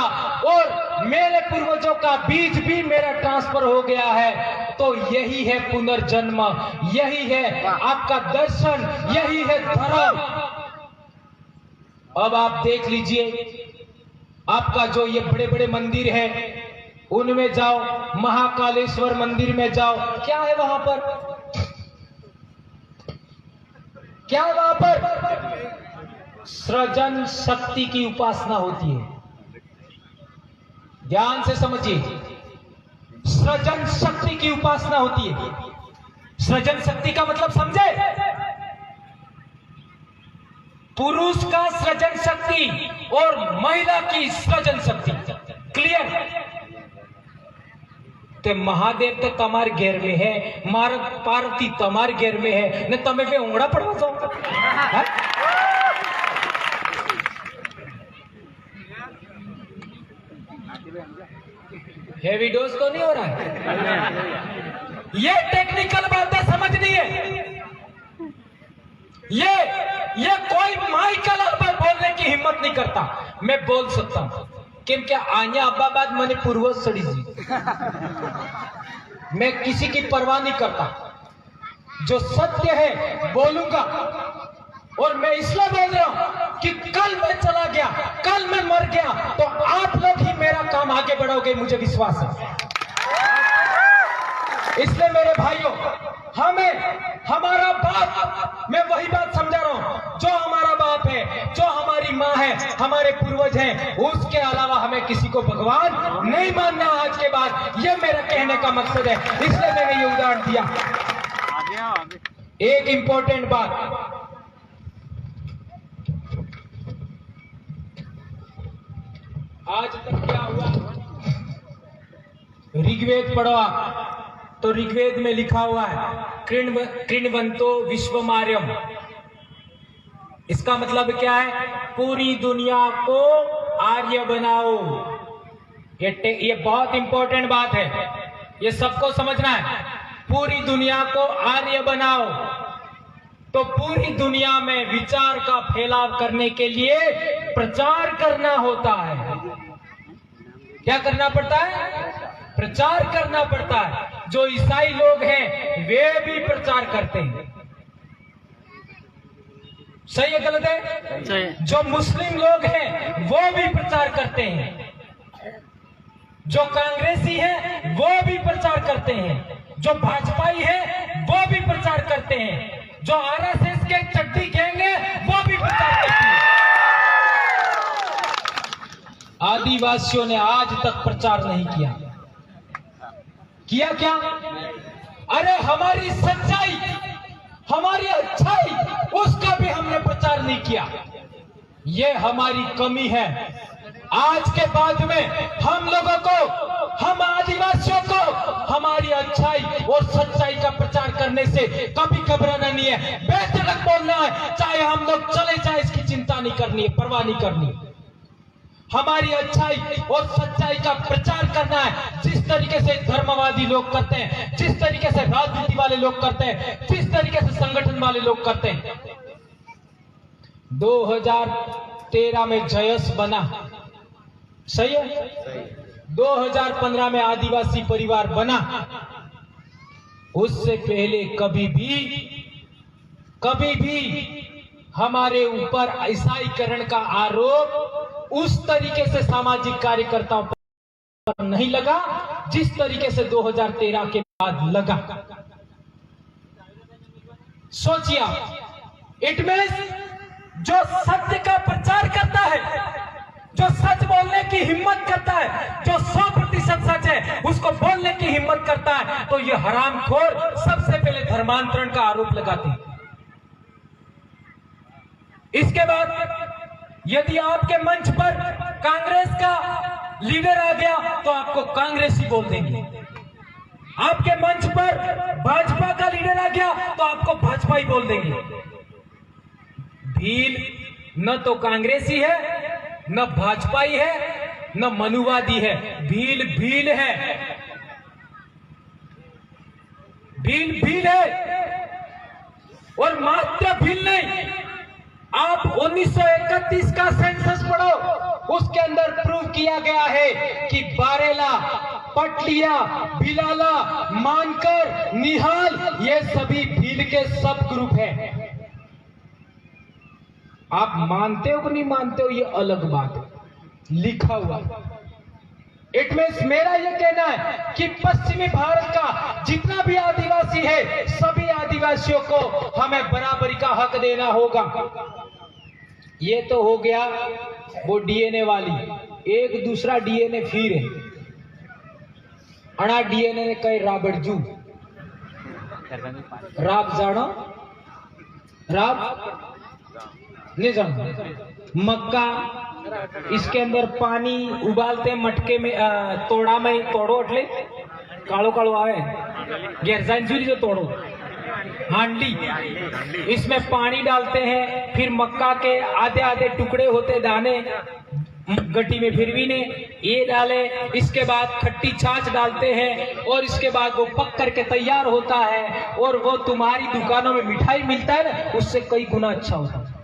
और मेरे पूर्वजों का बीज भी मेरा ट्रांसफर हो गया है। तो यही है पुनर्जन्म, यही है आपका दर्शन, यही है धर्म। अब आप देख लीजिए, आपका जो ये बड़े बड़े मंदिर है उनमें जाओ, महाकालेश्वर मंदिर में जाओ, क्या है वहां पर? क्या है वहां पर? सृजन शक्ति की उपासना होती है। ध्यान से समझिए, सृजन शक्ति की उपासना होती है। सृजन शक्ति का मतलब समझे? पुरुष का सृजन शक्ति और महिला की सृजन शक्ति। क्लियर? ते महादेव तो तमार घेर में है, मार पार्वती तमार घेर में है ने तमे पे उंगड़ा पड़वा दो। हेवी डोज तो नहीं हो रहा है? ये टेक्निकल बातें समझनी है। ये कोई माइकल पर बोलने की हिम्मत नहीं करता। मैं बोल सकता हूं केम क्या आन्या अब्बा बाद मैंने पूर्वज सड़ी जी। मैं किसी की परवाह नहीं करता, जो सत्य है बोलूंगा। और मैं इसलिए बोल रहा हूं कि कल मैं चला गया, कल मैं मर गया तो आप लोग ही मेरा काम आगे बढ़ाओगे, मुझे विश्वास है। इसलिए मेरे भाइयों, हमें हमारा बाप, मैं वही बात समझा रहा हूं, जो हमारा बाप है, जो हमारी माँ है, हमारे पूर्वज हैं, उसके अलावा हमें किसी को भगवान नहीं मानना आज के बाद। ये मेरा कहने का मकसद है, इसलिए मैंने ये उदाहरण दिया। एक इंपॉर्टेंट बात, आज तक क्या हुआ, ऋग्वेद पढ़ो आप, तो ऋग्वेद में लिखा हुआ है कृण्वन्तो विश्वमार्यम। इसका मतलब क्या है? पूरी दुनिया को आर्य बनाओ। ये बहुत इंपॉर्टेंट बात है, ये सबको समझना है। पूरी दुनिया को आर्य बनाओ। तो पूरी दुनिया में विचार का फैलाव करने के लिए प्रचार करना होता है। क्या करना पड़ता है? प्रचार करना पड़ता है। जो ईसाई लोग हैं वे भी प्रचार करते हैं। सही है गलत है? सही। जो मुस्लिम लोग हैं वो भी प्रचार करते हैं। जो कांग्रेसी है वो भी प्रचार करते हैं। जो भाजपाई है वो भी प्रचार करते हैं। जो आरएसएस के चड्डी गैंग है वो भी प्रचार करते हैं। आदिवासियों ने आज तक प्रचार नहीं किया। किया क्या? अरे हमारी सच्चाई, हमारी अच्छाई, उसका भी हमने प्रचार नहीं किया। ये हमारी कमी है। आज के बाद में हम लोगों को, हम आदिवासियों को हमारी अच्छाई और सच्चाई का प्रचार करने से कभी घबराना नहीं है। बेधड़क बोलना है, चाहे हम लोग चले जाए, इसकी चिंता नहीं करनी है, परवाह नहीं करनी है। हमारी अच्छाई और सच्चाई का प्रचार करना है, जिस तरीके से धर्मवादी लोग करते हैं, जिस तरीके से राजनीति वाले लोग करते हैं, जिस तरीके से संगठन वाले लोग करते हैं। 2013 में जयस बना, सही है? 2015 में आदिवासी परिवार बना। उससे पहले कभी भी हमारे ऊपर ईसाईकरण का आरोप उस तरीके से सामाजिक कार्यकर्ताओं पर नहीं लगा जिस तरीके से 2013 के बाद लगा। सोचिए आप, इट मींस जो सत्य का प्रचार करता है, जो सच बोलने की हिम्मत करता है, जो 100% सच है उसको बोलने की हिम्मत करता है, तो ये हरामखोर सबसे पहले धर्मांतरण का आरोप लगाते हैं। इसके बाद यदि आपके मंच पर कांग्रेस का लीडर आ गया तो आपको कांग्रेसी बोल देंगे। आपके मंच पर भाजपा का लीडर आ गया तो आपको भाजपाई बोल देंगे। भील न तो कांग्रेसी है, न भाजपाई है, न मनुवादी है। भील भील है, भील है। और मात्र भील नहीं, आप 1931 का सेंसस पढ़ो, उसके अंदर प्रूव किया गया है कि बारेला, पटलिया, बिलाला, मानकर, निहाल, ये सभी भील के सब ग्रुप हैं। आप मानते हो कि नहीं मानते हो ये अलग बात है, लिखा हुआ। इट मीन्स मेरा ये कहना है कि पश्चिमी भारत का जितना भी आदिवासी है, सभी आदिवासियों को हमें बराबरी का हक देना होगा। ये तो हो गया वो डीएनए वाली। एक दूसरा डीएनए फिर है, अणा डीएनए ने कई राबड़जू राब जानो, राब नहीं जानो, मक्का, इसके अंदर पानी उबालते मटके में, तोड़ा में तोड़ो એટલે कालो कालो आवे, गैरजाइन जुरी जो तोड़ो, हांडी, इसमें पानी डालते हैं, फिर मक्का के आधे आधे टुकड़े होते दाने गट्टी में फिरवीने ये डाले, इसके बाद खट्टी छाछ डालते हैं और इसके बाद वो पक करके तैयार होता है और वो तुम्हारी दुकानों में मिठाई मिलता है ना, उससे कई गुना अच्छा होता है।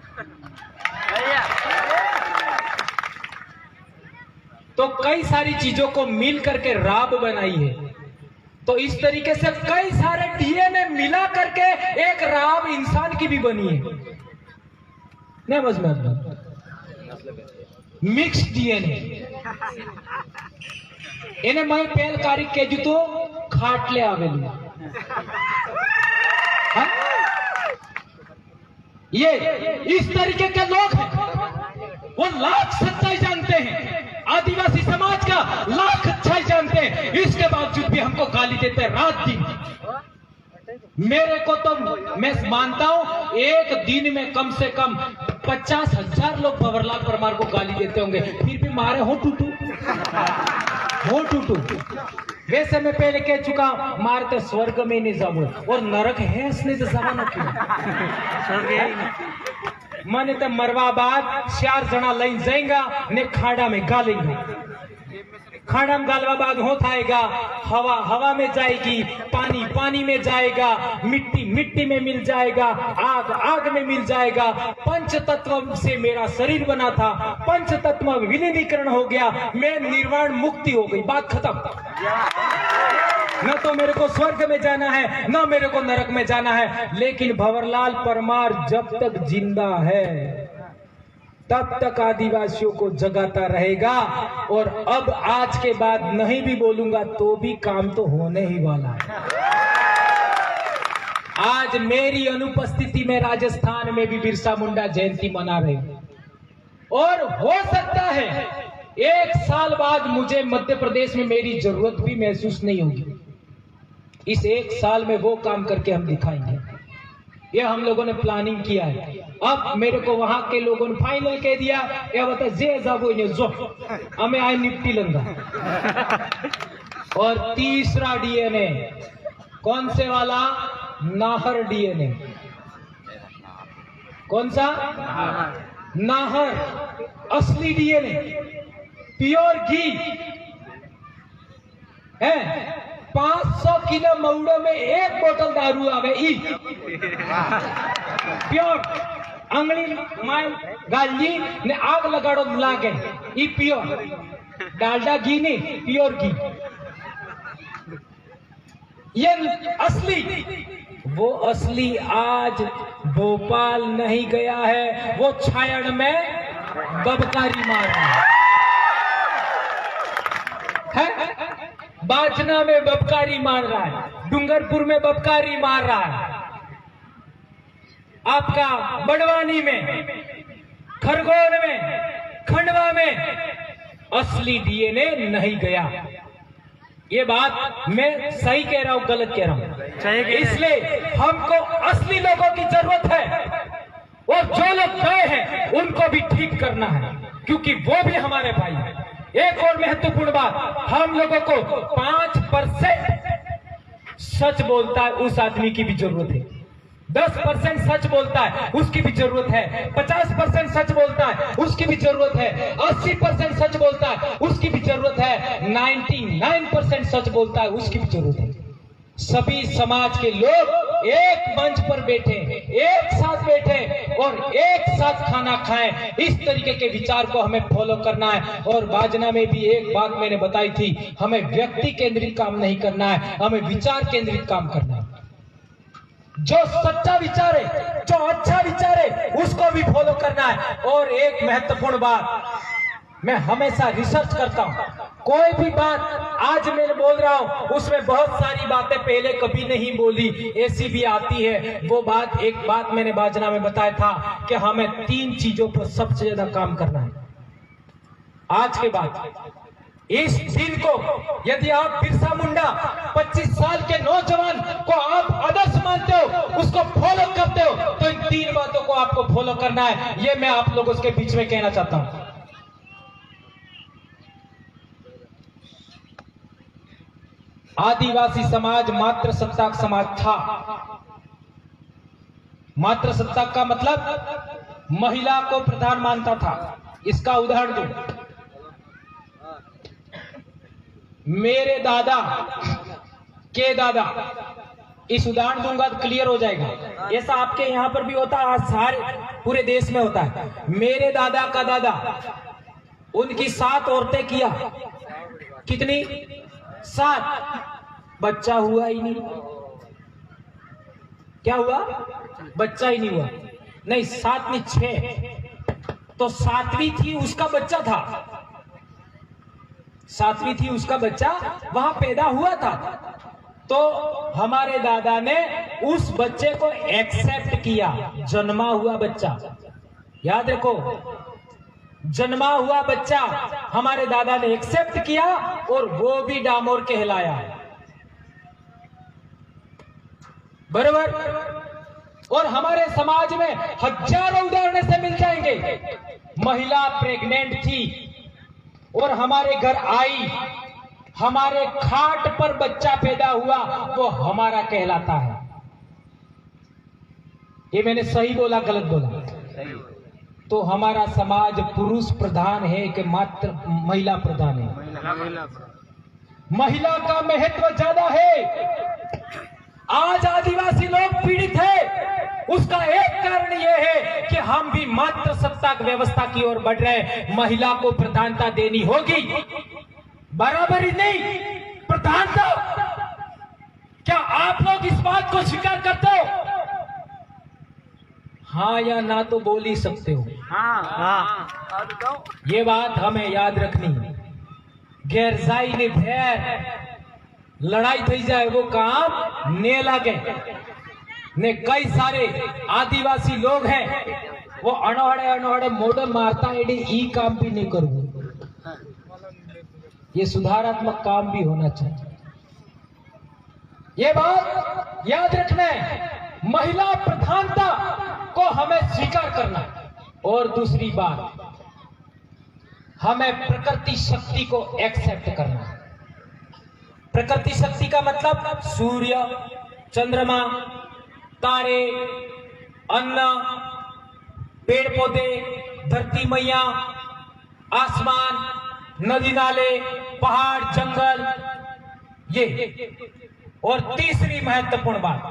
तो कई सारी चीजों को मिल करके राब बनाई है। तो इस तरीके से कई सारे डीएनए मिला करके एक राब इंसान की भी बनी है। नहीं समझ में आता? मिक्स डीएनए એને मैं પહેલ કારી કેજુ તો ખાટલે આવેલું। ये इस तरीके के लोग हैं। वो लाख सच्चाई जानते हैं, आदिवासी समाज का लाख अच्छाई जानते हैं, इसके बावजूद भी हमको गाली देते हैं रात दिन। मेरे को तो मैं मानता हूं एक दिन में कम से कम 50,000 लोग भंवरलाल परमार को गाली देते होंगे, फिर भी मारे हो टूटू हो टूटू। वैसे मैं पहले कह चुका हूं, मारते स्वर्ग में नहीं जाऊंगा, और नरक है इसने तो जमाना क्यों मैंने तो मरवा बाद 4 जना लाइन जाएगा ने खाड़ा में गालेंगे, खाड़ा में गालवा बाद होता आएगा, हवा हवा में जाएगी, पानी पानी में जाएगा, मिट्टी मिट्टी में मिल जाएगा, आग आग में मिल जाएगा। पंच तत्व से मेरा शरीर बना था, पंच तत्व विलीनीकरण हो गया, मैं निर्वाण मुक्ति हो गई, बात खत्म। न तो मेरे को स्वर्ग में जाना है, न मेरे को नरक में जाना है। लेकिन भंवरलाल परमार जब तक जिंदा है तब तक आदिवासियों को जगाता रहेगा, और अब आज के बाद नहीं भी बोलूंगा तो भी काम तो होने ही वाला है। आज मेरी अनुपस्थिति में राजस्थान में भी बिरसा मुंडा जयंती मना रहे हैं, और हो सकता है 1 साल बाद मुझे मध्य प्रदेश में मेरी जरूरत भी महसूस नहीं होगी। इस 1 साल में वो काम करके हम दिखाएंगे, ये हम लोगों ने प्लानिंग किया है। अब मेरे को वहां के लोगों ने फाइनल कह दिया, ये बता जे जाबो ने जो हमें आई निपटी लंगा। और तीसरा डीएनए कौन से वाला? नाहर डीएनए। कौन सा? नाहर, असली डीएनए, प्योर घी है। 500 किलो मऊड़ो में 1 बोतल दारू आवे ई प्योर अंगली माय गाली ने आग लगाड़ो लागे ई प्योर डालडा घी नहीं, प्योर घी, ये असली। वो असली आज भोपाल नहीं गया है, वो छायड़ में बबकारी मार रहा है, बाजना में बबकारी मार रहा है, डूंगरपुर में बबकारी मार रहा है, आपका बड़वानी में, खरगोन में, खंडवा में असली डीएनए नहीं गया। ये बात मैं सही कह रहा हूं, गलत कह रहा हूं? इसलिए हमको असली लोगों की जरूरत है, और जो लोग गए हैं उनको भी ठीक करना है, क्योंकि वो भी हमारे भाई हैं। एक और महत्वपूर्ण बात, हम लोगों को 5% सच बोलता है उस आदमी की भी जरूरत है, 10% सच बोलता है उसकी भी जरूरत है, 50% सच बोलता है उसकी भी जरूरत है, 80% सच बोलता है उसकी भी जरूरत है, 99% सच बोलता है उसकी भी जरूरत है। सभी समाज के लोग एक मंच पर बैठे, एक साथ बैठे और एक साथ खाना खाएं, इस तरीके के विचार को हमें फॉलो करना है। और बाजना में भी एक बात मैंने बताई थी, हमें व्यक्ति केंद्रित काम नहीं करना है, हमें विचार केंद्रित काम करना है। जो सच्चा विचार है, जो अच्छा विचार है, उसको भी फॉलो करना है। और एक महत्वपूर्ण बात, मैं हमेशा रिसर्च करता हूं, कोई भी बात आज मैं बोल रहा हूं उसमें बहुत सारी बातें पहले कभी नहीं बोली, ऐसी भी आती है। वो बात, एक बात मैंने बाजना में बताया था कि हमें 3 चीजों पर सबसे ज्यादा काम करना है आज के बाद। इस दिन को यदि आप बिरसा मुंडा 25 साल के नौजवान को आप आदर्श मानते हो, उसको फॉलो करते हो, तो इन 3 बातों को आपको फॉलो करना है। ये मैं आप लोगों के बीच में कहना चाहता हूं। आदिवासी समाज मातृसत्ताक समाज था। मातृसत्ताक का मतलब महिला को प्रधान मानता था। इसका उदाहरण दूं, मेरे दादा के दादा, इस उदाहरण दूंगा तो क्लियर हो जाएगा। ऐसा आपके यहां पर भी होता है, आज सारे पूरे देश में होता है। मेरे दादा का दादा, उनकी 7 औरतें किया, कितनी? 7। बच्चा हुआ ही नहीं। क्या हुआ? बच्चा ही नहीं हुआ। नहीं, 7 नहीं 6। तो 7वीं थी उसका बच्चा था, 7वीं थी उसका बच्चा वहां पैदा हुआ था। तो हमारे दादा ने उस बच्चे को एक्सेप्ट किया, जन्मा हुआ बच्चा। याद रखो, जन्मा हुआ बच्चा हमारे दादा ने एक्सेप्ट किया और वो भी डामोर कहलाया। बराबर। और हमारे समाज में हजारों उदाहरण से मिल जाएंगे। महिला प्रेग्नेंट थी और हमारे घर आई, हमारे खाट पर बच्चा पैदा हुआ, वो हमारा कहलाता है। ये मैंने सही बोला गलत बोला? तो हमारा समाज पुरुष प्रधान है कि मात्र महिला प्रधान है? महिला का महत्व ज्यादा है। आज आदिवासी लोग पीड़ित है, उसका एक कारण यह है कि हम भी मात्र सत्ता व्यवस्था की ओर बढ़ रहे हैं। महिला को प्रधानता देनी होगी, बराबरी नहीं, प्रधानता। क्या आप लोग इस बात को स्वीकार करते हो? हाँ या ना तो बोल ही सकते हो। हाँ। ये बात हमें याद रखनी है। गैरजाई ने भैर लड़ाई थी जाए वो काम ने लागे ने। कई सारे आदिवासी लोग हैं वो अनोहड़े मोड़ मारता है, ई काम भी नहीं करूंगा। ये सुधारात्मक काम भी होना चाहिए। ये बात याद रखना है। महिला प्रधानता को हमें स्वीकार करना है। और दूसरी बात, हमें प्रकृति शक्ति को एक्सेप्ट करना है। प्रकृति शक्ति का मतलब सूर्य, चंद्रमा, तारे, अन्न, पेड़ पौधे, धरती मैया, आसमान, नदी नाले, पहाड़, जंगल, ये। और तीसरी महत्वपूर्ण बात,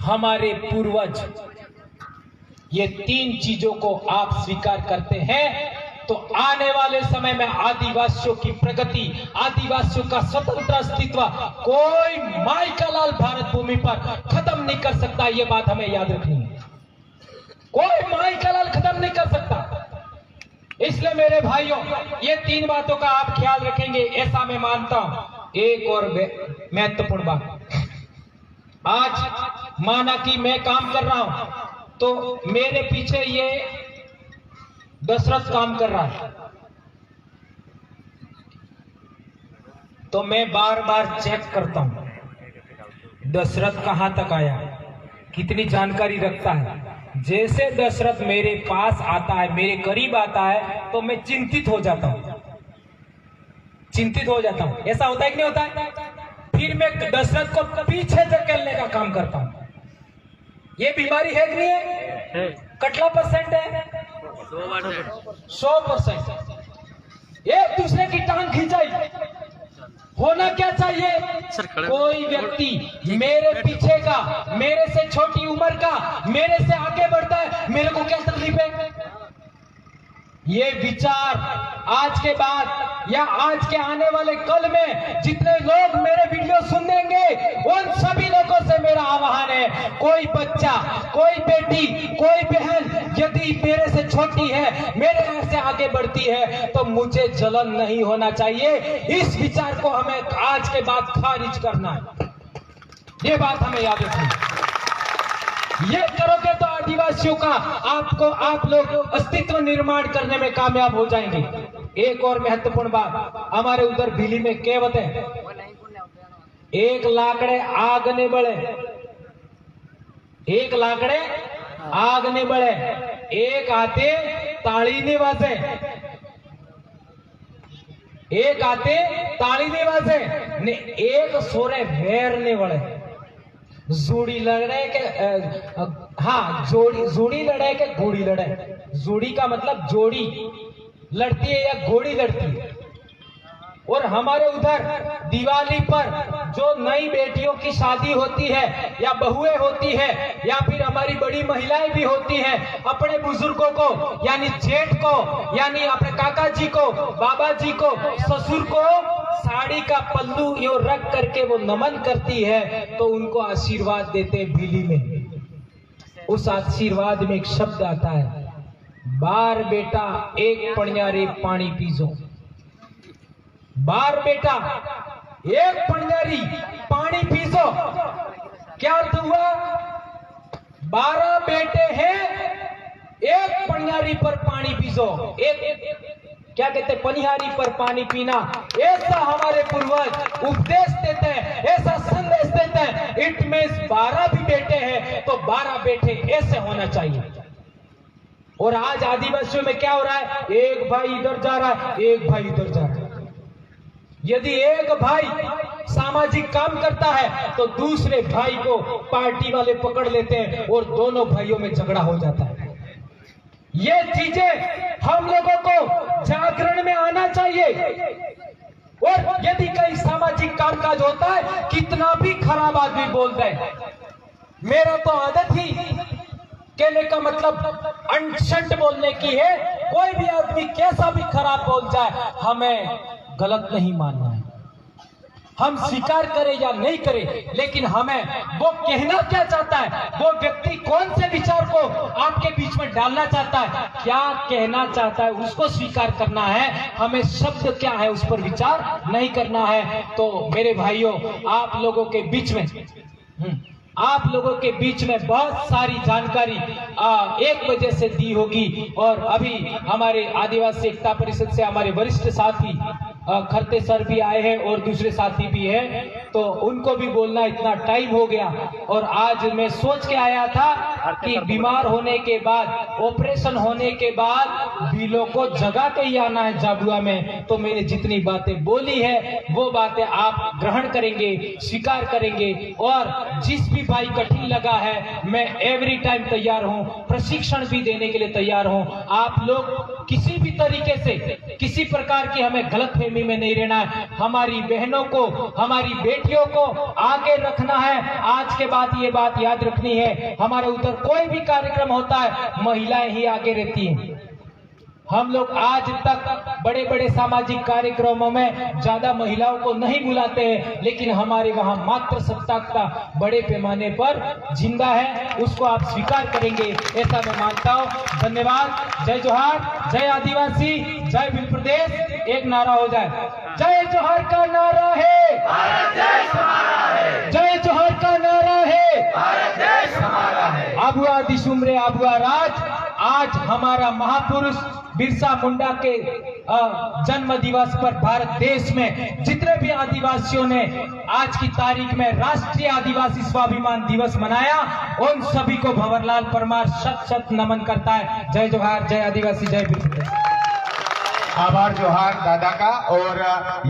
हमारे पूर्वज। ये तीन चीजों को आप स्वीकार करते हैं तो आने वाले समय में आदिवासियों की प्रगति, आदिवासियों का स्वतंत्र अस्तित्व कोई माई का लाल भारत भूमि पर खत्म नहीं कर सकता। ये बात हमें याद रखनी है। कोई माई का लाल खत्म नहीं कर सकता। इसलिए मेरे भाइयों, ये तीन बातों का आप ख्याल रखेंगे ऐसा मैं मानता हूं। एक और महत्वपूर्ण बात, आज माना कि मैं काम कर रहा हूं तो मेरे पीछे ये दशरथ काम कर रहा है, तो मैं बार बार चेक करता हूं दशरथ कहां तक आया, कितनी जानकारी रखता है। जैसे दशरथ मेरे पास आता है, मेरे करीब आता है, तो मैं चिंतित हो जाता हूं। ऐसा होता है कि नहीं होता है? फिर मैं दशरथ को पीछे धकेलने का काम करता हूं। ये बीमारी है कि नहीं है? कटला % है? 100%। एक दूसरे की टांग खींचाई। होना क्या चाहिए? कोई व्यक्ति मेरे पीछे का, मेरे से छोटी उम्र का, मेरे से आगे बढ़ता है, मेरे को क्या तकलीफ है? ये विचार आज के बाद या आज के आने वाले कल में जितने लोग मेरे वीडियो सुनेंगे, उन सभी लोगों से मेरा आह्वान है, कोई बच्चा, कोई बेटी, कोई बहन यदि मेरे से छोटी है, मेरे से आगे बढ़ती है, तो मुझे जलन नहीं होना चाहिए। इस विचार को हमें आज के बाद खारिज करना है। ये बात हमें याद रखनी। ये करोगे तो आदिवासियों का आप लोग अस्तित्व निर्माण करने में कामयाब हो जाएंगे। एक और महत्वपूर्ण बात, हमारे उधर भीली में कहावत है, एक लाकड़े आग ने बड़े, एक लाकड़े आग ने बड़े, एक आते ताली ने वाजे, एक आते ताली ने वाजे ने एक सोरे वेर ने बड़े। जोड़ी लड़े के जोड़ी लड़े के घोड़ी लड़े। जोड़ी का मतलब जोड़ी लड़ती है या घोड़ी लड़ती है। और हमारे उधर दिवाली पर जो नई बेटियों की शादी होती है या बहुएं होती है या फिर हमारी बड़ी महिलाएं भी होती हैं, अपने बुजुर्गों को यानी जेठ को यानी अपने काका जी को, बाबा जी को, ससुर को साड़ी का पल्लू यो रख करके वो नमन करती है, तो उनको आशीर्वाद देते भीली में। उस आशीर्वाद में एक शब्द आता है, बार बेटा एक पणियारी पानी पीजो। बार बेटा एक पणियारी पानी पीजो। क्या अर्थ हुआ? 12 बेटे हैं, एक पणियारी पनिहारी पर पानी पीजो, एक क्या कहते हैं, पनिहारी पर पानी पीना, ऐसा हमारे पूर्वज उपदेश देते हैं, ऐसा संदेश देते हैं। इट मींस 12 भी बेटे हैं तो 12 बेटे ऐसे होना चाहिए। और आज आदिवासियों में क्या हो रहा है, एक भाई इधर जा रहा है, एक भाई इधर जा रहा है। यदि एक भाई सामाजिक काम करता है तो दूसरे भाई को पार्टी वाले पकड़ लेते हैं और दोनों भाइयों में झगड़ा हो जाता है। ये चीजें हम लोगों को जागरण में आना चाहिए। और यदि कहीं सामाजिक कामकाज होता है, कितना भी खराब आदमी बोल दे, मेरा तो आदत ही कहने का मतलब अनशंट बोलने की है। कोई भी आदमी कैसा भी खराब बोल जाए, हमें गलत नहीं मानना है। हम स्वीकार करें या नहीं करें, लेकिन हमें वो कहना क्या चाहता है, वो व्यक्ति कौन से विचार को आपके बीच में डालना चाहता है, क्या कहना चाहता है, उसको स्वीकार करना है। हमें शब्द क्या है उस पर विचार नहीं करना है। तो मेरे भाइयों, आप लोगों के बीच में बहुत सारी जानकारी 1 बजे से दी होगी। और अभी हमारे आदिवासी एकता परिषद से हमारे वरिष्ठ साथी खरते सर भी आए हैं और दूसरे साथी भी हैं, तो उनको भी बोलना इतना टाइम हो गया। और आज मैं सोच के आया था कि बीमार होने के बाद, ऑपरेशन होने के बाद बिलों को जगा के ही आना है जाबुआ में। तो मैंने जितनी बातें बोली है वो बातें आप ग्रहण करेंगे, स्वीकार करेंगे। और जिस भी भाई कठिन लगा है, मैं एवरी टाइम तैयार हूँ, प्रशिक्षण भी देने के लिए तैयार हूँ। आप लोग किसी भी तरीके से, किसी प्रकार की हमें गलतफहमी में नहीं रहना है। हमारी बहनों को, हमारी बेटियों को आगे रखना है। आज के बाद ये बात याद रखनी है, हमारे उधर कोई भी कार्यक्रम होता है, महिलाएं ही आगे रहती हैं। हम लोग आज तक बड़े बड़े सामाजिक कार्यक्रमों में ज्यादा महिलाओं को नहीं बुलाते हैं, लेकिन हमारे वहां मातृ सत्ताकता बड़े पैमाने पर जिंदा है, उसको आप स्वीकार करेंगे ऐसा मैं मानता हूं। धन्यवाद। जय जोहार, जय आदिवासी, जय भील प्रदेश। एक नारा हो जाए, जय जोहार का नारा है, भारत देश हमारा है। जय जोहार का नारा है, भारत देश हमारा है। आबुआ दिसुमरे आबुआ राज। आज हमारा महापुरुष बिरसा मुंडा के जन्म दिवस पर भारत देश में जितने भी आदिवासियों ने आज की तारीख में राष्ट्रीय आदिवासी स्वाभिमान दिवस मनाया, उन सभी को भंवरलाल परमार शत शत नमन करता है। जय जोहार, जय आदिवासी, जय भील। आभार जोहार दादा का। और